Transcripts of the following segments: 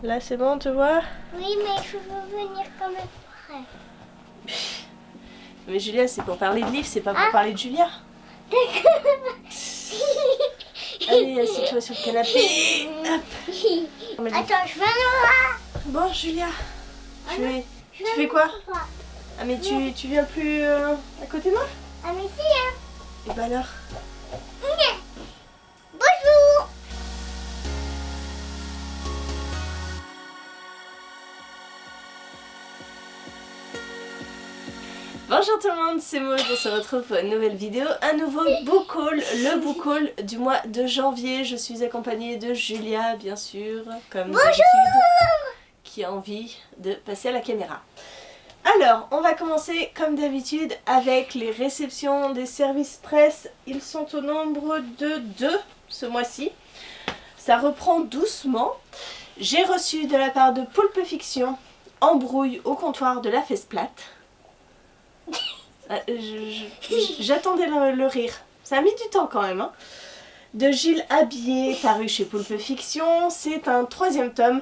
Là c'est bon, on te voit? Oui, mais je veux venir quand même après. Mais Julia, c'est pour parler de livres, c'est pas pour parler de Julia. Allez, assieds-toi sur le canapé. Hop. Attends, je vais là. Bon, Julia, tu Je fais quoi? pas. Ah, mais tu viens plus à côté de moi? Ah, mais si, hein. Et bah alors? Bonjour. Bonjour tout le monde, c'est Maud, on se retrouve pour une nouvelle vidéo, un nouveau book haul, le book haul du mois de janvier. Je suis accompagnée de Julia, bien sûr, comme d'habitude, qui a envie de passer à la caméra. Alors, on va commencer comme d'habitude avec les réceptions des services presse. Ils sont au nombre de 2 ce mois-ci. Ça reprend doucement. J'ai reçu de la part de Poulpe Fiction Embrouille au comptoir de la Fesse Plate. J'attendais le rire. Ça a mis du temps quand même. Hein. De Gilles Habier, paru chez Poulpe Fiction. C'est un 3e tome.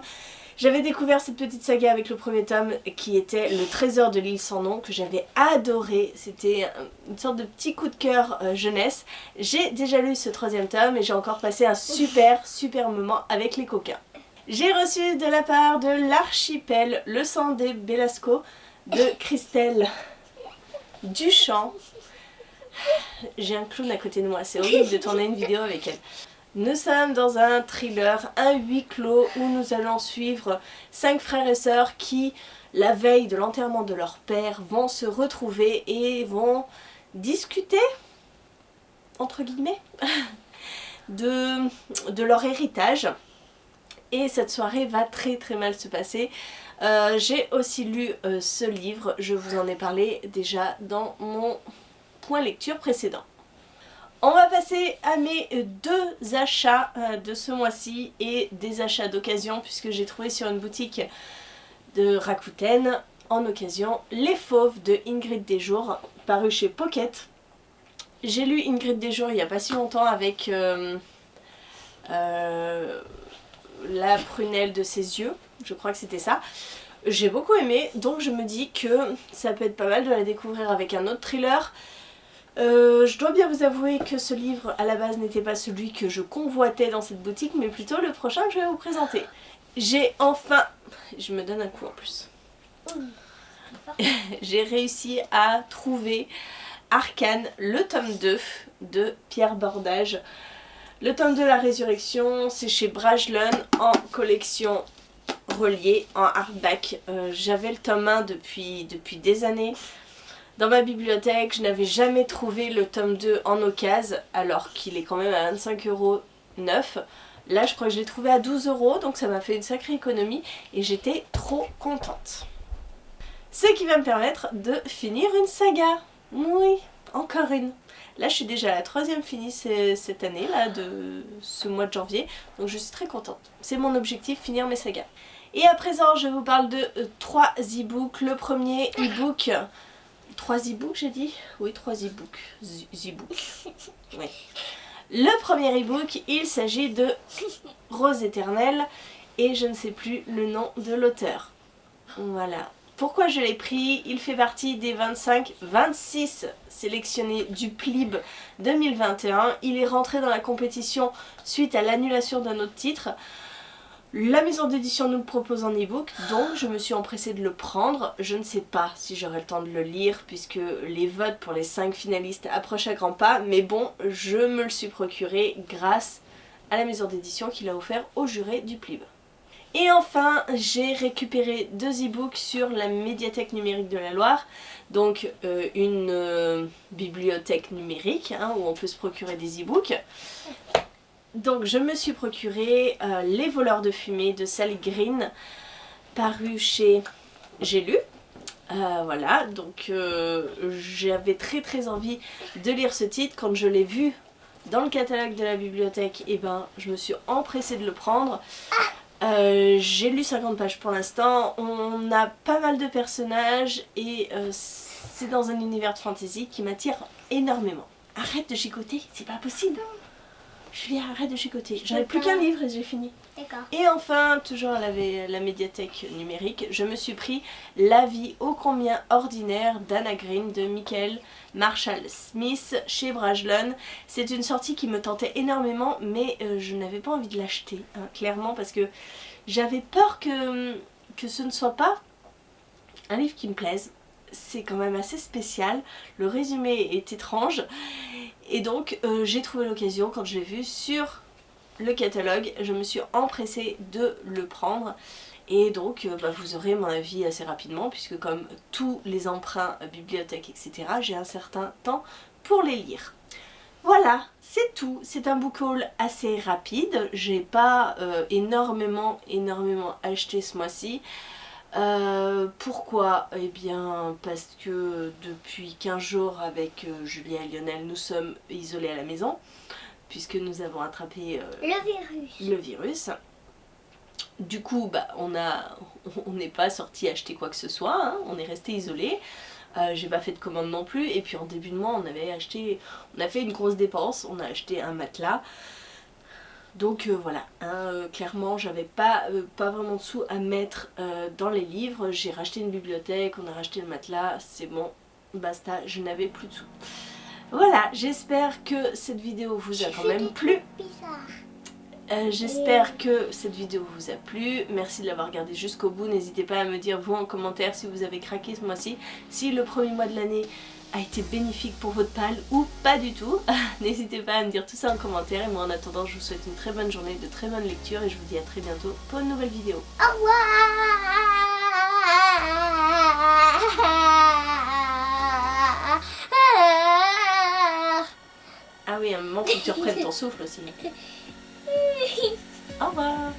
J'avais découvert cette petite saga avec le 1er tome qui était Le Trésor de l'île sans nom, que j'avais adoré. C'était une sorte de petit coup de cœur jeunesse. J'ai déjà lu ce 3e tome et j'ai encore passé un super moment avec les coquins. J'ai reçu de la part de l'Archipel Le sang des Belasco de Christelle Duchamp. J'ai un clown à côté de moi, c'est horrible de tourner une vidéo avec elle. Nous sommes dans un thriller, un huis clos où nous allons suivre 5 frères et sœurs qui, la veille de l'enterrement de leur père, vont se retrouver et vont discuter, entre guillemets, de leur héritage. Et cette soirée va très mal se passer. J'ai aussi lu ce livre, je vous en ai parlé déjà dans mon point lecture précédent. On va passer à mes 2 achats de ce mois-ci et des achats d'occasion puisque j'ai trouvé sur une boutique de Rakuten en occasion Les Fauves de Ingrid Desjours, paru chez Pocket. J'ai lu Ingrid Desjours il n'y a pas si longtemps avec La prunelle de ses yeux, je crois que c'était ça. J'ai beaucoup aimé, donc je me dis que ça peut être pas mal de la découvrir avec un autre thriller. Je dois bien vous avouer que ce livre à la base n'était pas celui que je convoitais dans cette boutique, mais plutôt le prochain que je vais vous présenter. J'ai enfin... Je me donne un coup en plus. J'ai réussi à trouver Arcane, le tome 2 de Pierre Bordage. Le tome 2 La Résurrection, c'est chez Brajlon en collection reliée, en hardback. J'avais le tome 1 depuis des années. Dans ma bibliothèque, je n'avais jamais trouvé le tome 2 en occasion, alors qu'il est quand même à 25 € neuf. Là, je crois que je l'ai trouvé à 12 €, donc ça m'a fait une sacrée économie et j'étais trop contente. Ce qui va me permettre de finir une saga. Oui, encore une. Là, je suis déjà à la 3e finie cette année, là, de ce mois de janvier, donc je suis très contente. C'est mon objectif, finir mes sagas. Et à présent, je vous parle de 3 e-books. Le premier e-book... 3 e-books j'ai dit? Oui, 3 e-books. Oui. Le premier e-book, il s'agit de Rose éternelle et je ne sais plus le nom de l'auteur. Voilà. Pourquoi je l'ai pris? Il fait partie des 26 sélectionnés du PLIB 2021. Il est rentré dans la compétition suite à l'annulation d'un autre titre. La maison d'édition nous le propose en e-book, donc je me suis empressée de le prendre. Je ne sais pas si j'aurai le temps de le lire puisque les votes pour les 5 finalistes approchent à grands pas, mais bon, je me le suis procuré grâce à la maison d'édition qui l'a offert aux jurés du PLIB. Et enfin, j'ai récupéré 2 e-books sur la médiathèque numérique de la Loire, donc une bibliothèque numérique hein, où on peut se procurer des e-books. Donc je me suis procuré Les voleurs de fumée de Sally Green, paru chez J'ai lu. Voilà, donc j'avais très envie de lire ce titre. Quand je l'ai vu dans le catalogue de la bibliothèque, et ben je me suis empressée de le prendre. J'ai lu 50 pages pour l'instant. On a pas mal de personnages et c'est dans un univers de fantasy qui m'attire énormément. Arrête de chicoter, c'est pas possible. Julia, arrête de chicoter. J'avais plus qu'un livre et j'ai fini. D'accord. Et enfin, toujours à la médiathèque numérique, je me suis pris La vie ô combien ordinaire d'Anna Green de Michael Marshall Smith chez Brajlon. C'est une sortie qui me tentait énormément, mais je n'avais pas envie de l'acheter, hein, clairement, parce que j'avais peur que ce ne soit pas un livre qui me plaise. C'est quand même assez spécial, le résumé est étrange, et donc j'ai trouvé l'occasion, quand je l'ai vu sur le catalogue, je me suis empressée de le prendre. Et donc vous aurez mon avis assez rapidement, puisque comme tous les emprunts bibliothèque, etc., j'ai un certain temps pour les lire. Voilà, c'est tout. C'est un book haul assez rapide. J'ai pas énormément acheté ce mois-ci. Pourquoi? Eh bien parce que depuis 15 jours avec Julia et Lionel, nous sommes isolés à la maison, puisque nous avons attrapé le virus. Du coup, on n'est pas sorti acheter quoi que ce soit, hein, on est resté isolés. J'ai pas fait de commande non plus, et puis en début de mois on a fait une grosse dépense, on a acheté un matelas. Donc voilà, hein, clairement j'avais pas vraiment de sous à mettre dans les livres. J'ai racheté une bibliothèque, on a racheté le matelas, c'est bon, basta, je n'avais plus de sous. Voilà, j'espère que cette vidéo vous a quand même plu. J'espère que cette vidéo vous a plu. Merci de l'avoir regardé jusqu'au bout. N'hésitez pas à me dire vous en commentaire si vous avez craqué ce mois-ci, si le premier mois de l'année a été bénéfique pour votre pal ou pas du tout. N'hésitez pas à me dire tout ça en commentaire. Et moi en attendant, je vous souhaite une très bonne journée, de très bonnes lectures, et je vous dis à très bientôt pour une nouvelle vidéo. Au revoir. Ah oui, à un moment faut que tu reprennes ton souffle aussi. Au revoir.